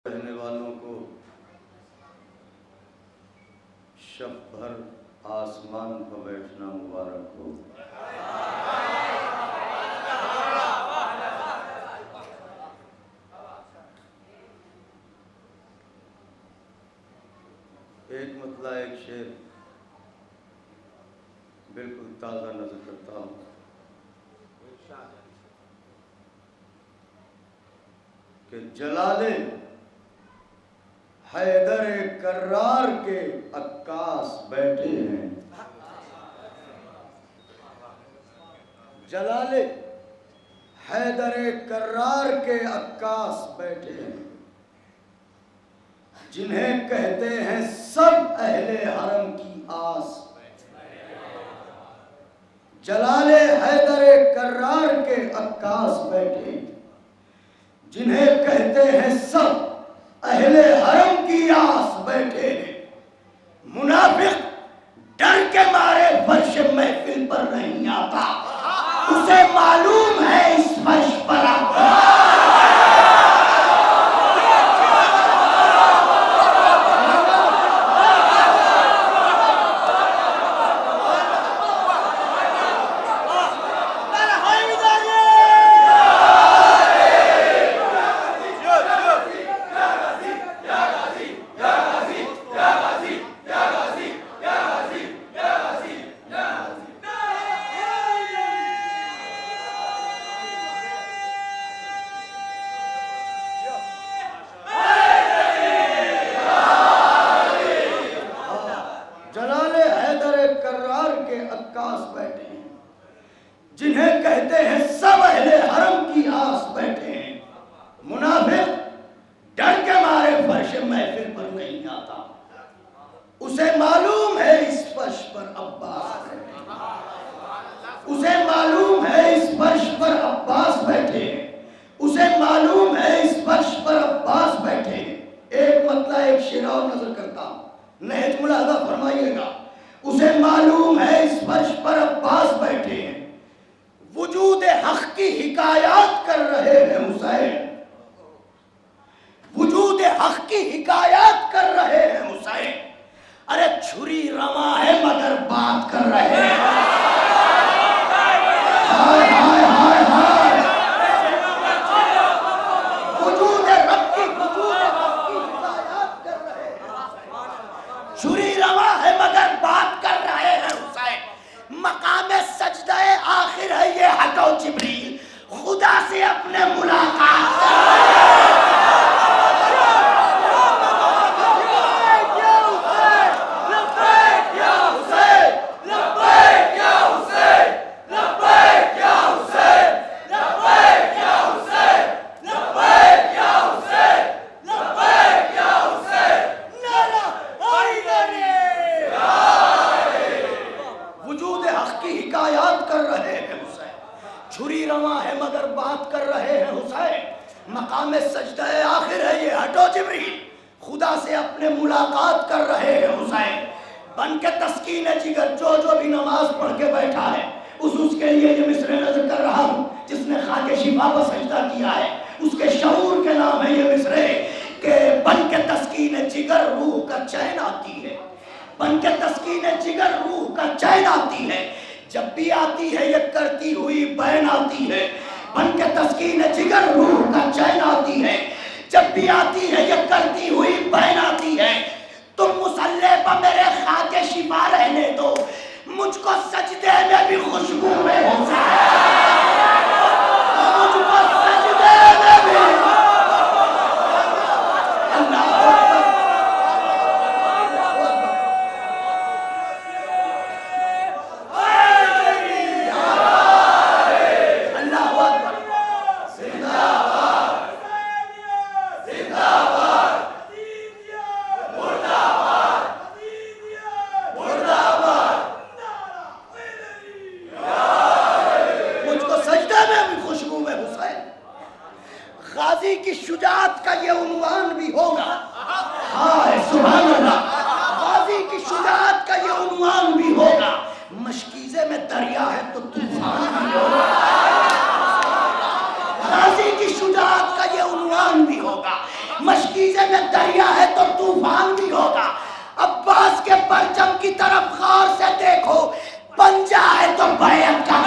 रहने वालों को शब भर आसमान पर बैठना मुबारक हो। एक मतला एक शेर बिल्कुल ताज़ा नजर करता हूँ कि जलाले हैदर कर्रार के अक्कास बैठे हैं। जलाले हैदर कर्रार के अक्कास बैठे हैं, जिन्हें कहते हैं सब अहले हरम की आस। जलाले हैदर कर्रार के अक्कास बैठे, जिन्हें कहते हैं सब अहले हरम की आस बैठे हैं। मुनाफिक डर के मारे फर्श महफिल पर नहीं आता, उसे मालूम है इस फर्श पर जिन्हें कहते हैं सब अहले हरम की आस बैठे हैं। मुनाफिक डर के मारे फर्श महफिल पर नहीं आता, उसे मालूम है इस फर्श पर अब्बास बैठे, उसे मालूम है इस फर्श पर अब्बास बैठे, उसे मालूम है इस फर्श पर अब्बास बैठे। एक मतला एक शेर और नजर करता हूं, नहज मुलाहजा फरमाइएगा। उसे मालूम है इस फर्श पर अब्बास बैठे हैं, वजूद हक की हिकायत कर रहे हैं हुसैन, वजूद हक की हिकायत कर रहे हैं हुसैन। अरे छुरी रवा है मगर बात कर रहे हैं। हाय हाय हाय हाय, वजूद हक की हिकायत कर रहे हैं। छुरी रवा है मगर बात कर रहे हैं हुसैन। मकामे सजदाए आखिर है ये, हटो जिब्रील खुदा से अपने मुलाकात। छुरी रवा है मगर बात कर रहे हैं हुसैन। मकाम सजदा आखिर है ये, हटो जिब्रील खुदा से अपने मुलाकात कर रहे हैं हुसैन। बन के तस्कीन जिगर जो भी नमाज पढ़ के बैठा है उसके लिए ये मिसरे नजर कर रहा हूँ। जिसने खाके शिफा पर सजदा किया है उसके शऊर के नाम है ये मिसरे के। बन के तस्कीन जिगर रूह का चैन आती है, बन के तस्कीन जिगर रूह का चैन आती है। जब भी आती है ये करती हुई बैन आती है, बन के तस्कीन जिगर रूह का चैन आती है। जब भी आती है ये करती हुई बैन आती है। तुम मुसल्ले पर मेरे खाके शिफा रहने दो, मुझको सजदे में भी खुशबू में मुझको सजदे में भी। मशकीज़े में दरिया है तो तूफान भी होगा। अब्बास के परचम की तरफ गौर से देखो, पंजा है तो बैत का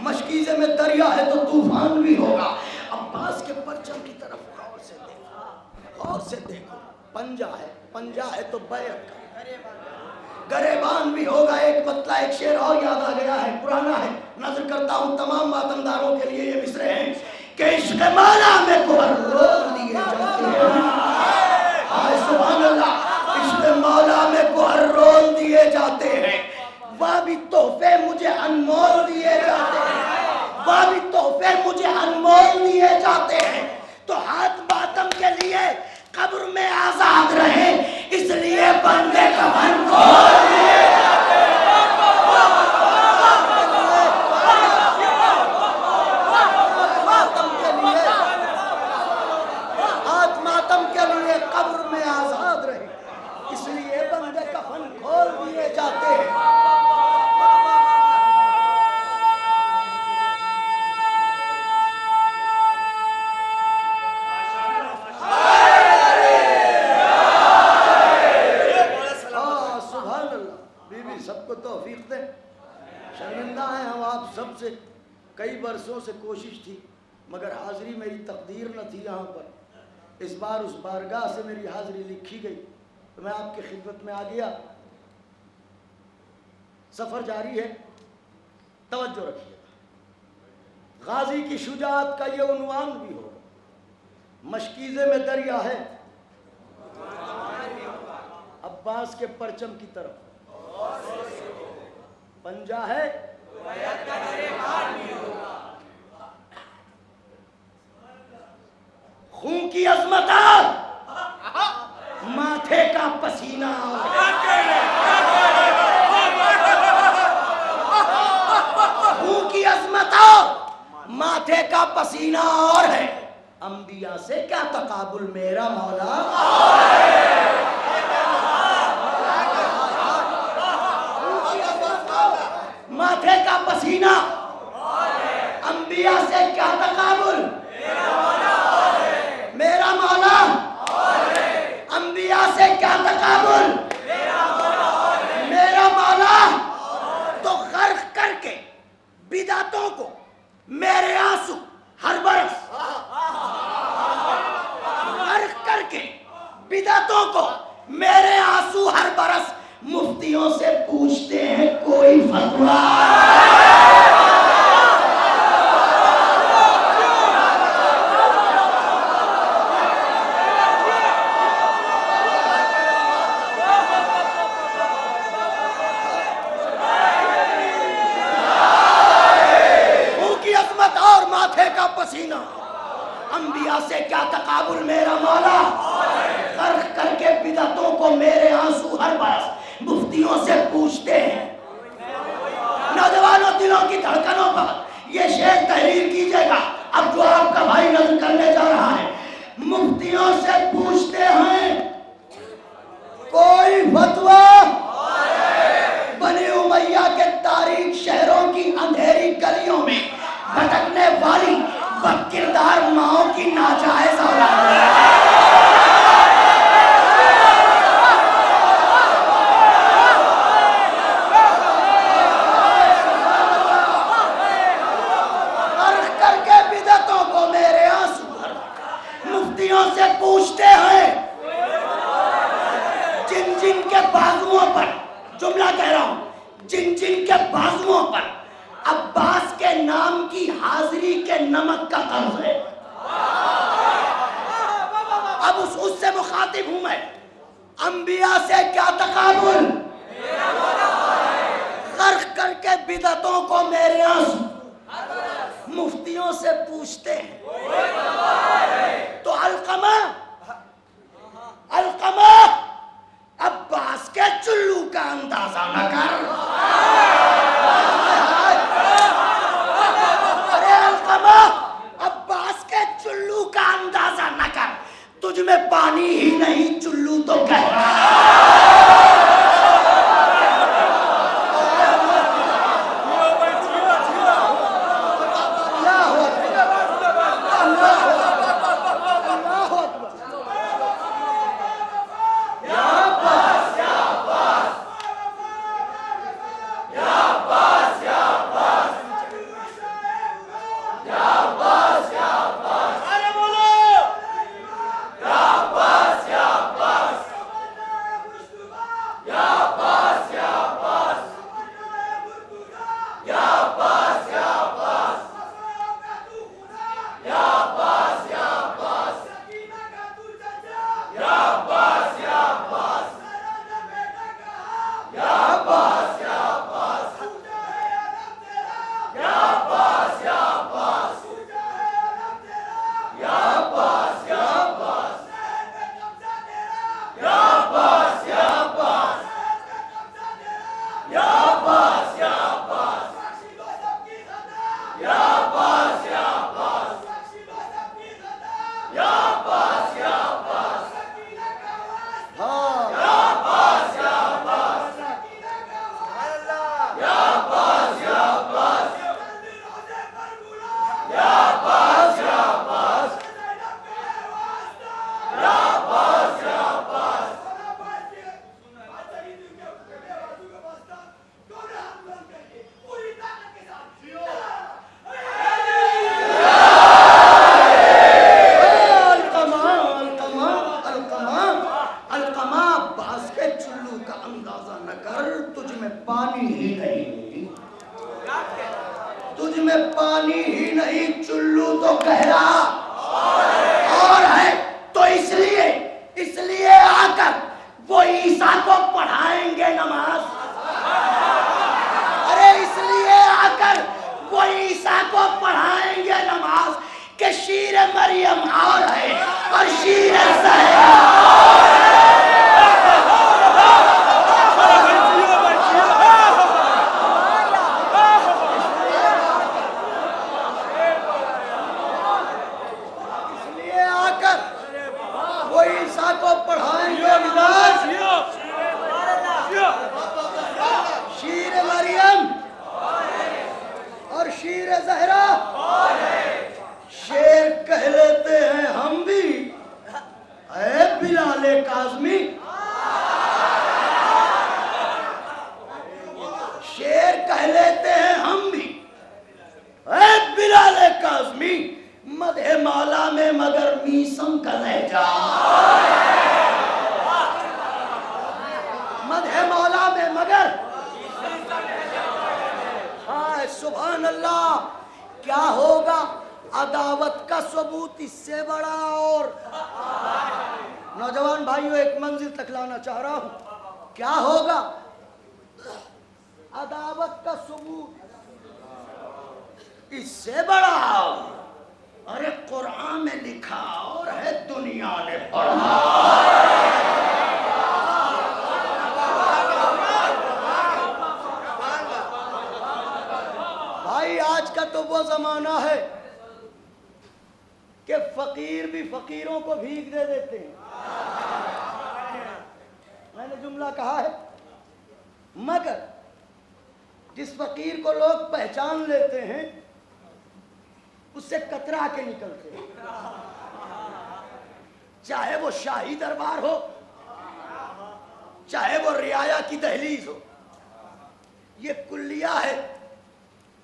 मशकीज़े में दरिया है तो तूफान भी होगा। अब्बास के परचम की तरफ गौर से देखो, गौर से देखो, पंजा है तो बैत का गरेबान भी होगा। एक मतला एक शेर और याद आ गया है, पुराना है, नजर करता हूँ तमाम मातमदारों के लिए ये मिसरे हैं कि इश्क़ मौला में कुहर रोल दिए जाते हैं। हाय सुभान अल्लाह, इश्क़ मौला में कुहर रोल दिए जाते हैं। वह भी तोहफे मुझे अनमोल दिए जाते हैं, वह भी तोहफे मुझे अनमोल दिए जाते हैं। तो हाथ मातम के लिए कब्र में आजाद रहे, इसलिए बंदे कफन खोल दिए जाते हैं। हाथ मातम के लिए कब्र में आजाद रहे, इसलिए बंदे कफन खोल दिए जाते हैं। शर्मिंदा हैं हम आप सबसे, कई बरसों से कोशिश थी मगर हाज़िरी मेरी तकदीर न थी यहाँ पर। इस बार उस बारगाह से मेरी हाज़िरी लिखी गई तो मैं आपकी खिदमत में आ गया। सफ़र जारी है, तवज्जो रखिएगा। गाजी की शुजाअत का ये उन्वान भी होगा, मशकीज़े में दरिया है, अब्बास के परचम की तरफ पंजा है, खून की अजमत माथे का पसीना, खून की अजमत माथे का पसीना और है। अंबिया से क्या तकाबुल मेरा मौला, माथे का पसीना, अंबिया से क्या तकाबुल मेरा मौला, अंबिया से क्या तकाबुल मेरा मौला। तो गर्क करके बिदातों को मेरे आंसू हर बरस, गर्क करके बिदातों को मेरे आंसू हर बरस। मुफ्तियों से पूछते हैं कोई फतवा, की अजमत और माथे का पसीना, अंबिया से क्या तकाबुल मेरा मौला। गर्क करके बिदअतों को मेरे आंसू हर बरस। मुफ्तियों से पूछते हैं, नौजवानों दिलों की धड़कनों पर ये शेर तहरीर कीजिएगा। अब जो आपका भाई नज़र करने जा रहा है, मुफ्तियों से पूछते हैं कोई फतवा। बनी उमैया के तारीख शहरों की अंधेरी गलियों में भटकने वाली बदकिरदार माओं की नाजायज औलाद, से पूछते हैं जिन जिन के बाजुओं पर, जुमला कह रहा हूं, जिन जिन के बाजुओं पर अब्बास के नाम की हाजिरी के नमक का कर्ज है। अब उससे मुखातिब हूं मैं, अंबिया से क्या तकाबुल, गर्क करके बिदअतों को मेरे आंसू। मुफ्तियों से पूछते हैं तो अलकमा अब्बास के चुल्लू का अंदाजा न कर। में पानी ही नहीं, चुल्लू तो गहरा और है। तो इसलिए आकर वो ईसा को पढ़ाएंगे नमाज। अरे इसलिए आकर वो ईसा को पढ़ाएंगे नमाज कि शीर मरियम और है और शीर इसलिए आकर वो ईसा को पढ़ाएंगे नमाज। शीर मरियम और शीर ज़हरा। शेर कह लेते हैं हम भी, है बिलाले काज़मी। शेर कह लेते हैं हम भी, है बिलाले काज़मी। मदहे मौला में मगर मीसम का लहजा, मदहे मौला में मगर। हाँ सुभान अल्लाह। क्या होगा अदावत का सबूत इससे बड़ा। और नौजवान भाइयों, एक मंजिल तक लाना चाह रहा हूं। क्या होगा अदावत का सबूत इससे बड़ा। अरे कुरान में लिखा और है दुनिया ने पढ़ा। भाई आज का तो वो जमाना है कि फकीर भी फकीरों को भीख दे देते हैं। मैंने जुमला कहा है, मगर जिस फकीर को लोग पहचान लेते हैं उससे कतरा के निकलते हैं। चाहे वो शाही दरबार हो, चाहे वो रियाया की दहलीज हो। ये कुल्लिया है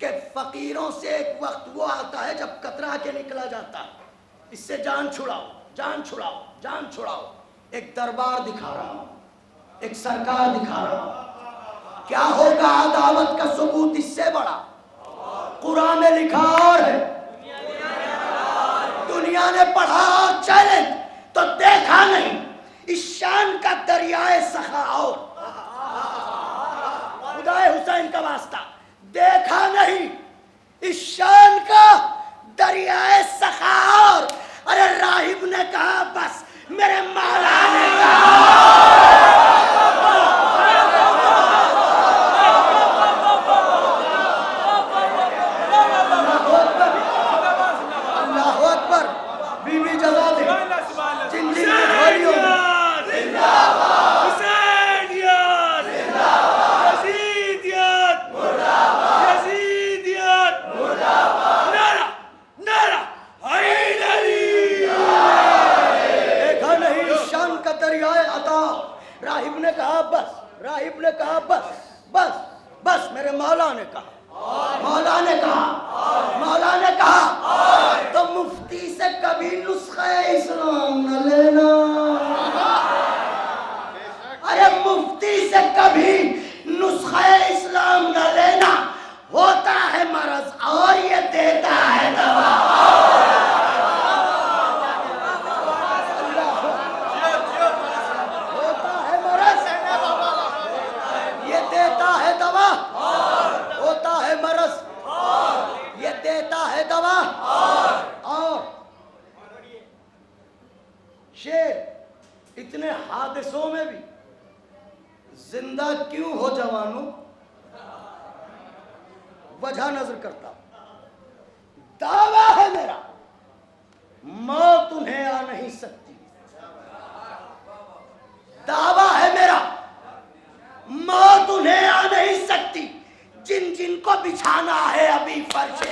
कि फकीरों से एक वक्त वो आता है जब कतरा के निकला जाता है। इससे जान छुड़ाओ, जान छुड़ाओ, जान छुड़ाओ। एक दरबार दिखा रहा हूं, एक सरकार दिखा रहा हूं। क्या होगा अदावत का सबूत इससे बड़ा। कुरान में लिखा और है, दुनिया ने पढ़ा और चैलेंज तो देखा नहीं। इस शान का दरियाए सखा और खुदाए हुसैन का वास्ता, देखा नहीं इस शान का दरियाए सखा और। अरे राहिब ने कहा बस, मेरे मौला ने कहा। अल्लाहु अकबर। बीवी जजा दे जिन जिन घोड़ियों राहिब ने कहा बस, राहिब ने कहा बस, बस, बस, मेरे मौला ने कहा, मौला ने कहा, मौला ने कहा। तो मुफ्ती से कभी नुस्खे इस्लाम न लेना। अरे मुफ्ती से कभी नुस्खे इस्लाम न लेना। होता है मरज और ये देता है दवा। और शेर इतने हादसों में भी जिंदा क्यों हो जवानों, वजह नजर करता। दावा है मेरा, मौत उन्हें आ नहीं सकती। दावा है मेरा, मौत उन्हें आ नहीं सकती। जिन जिन को बिछाना है अभी फर्श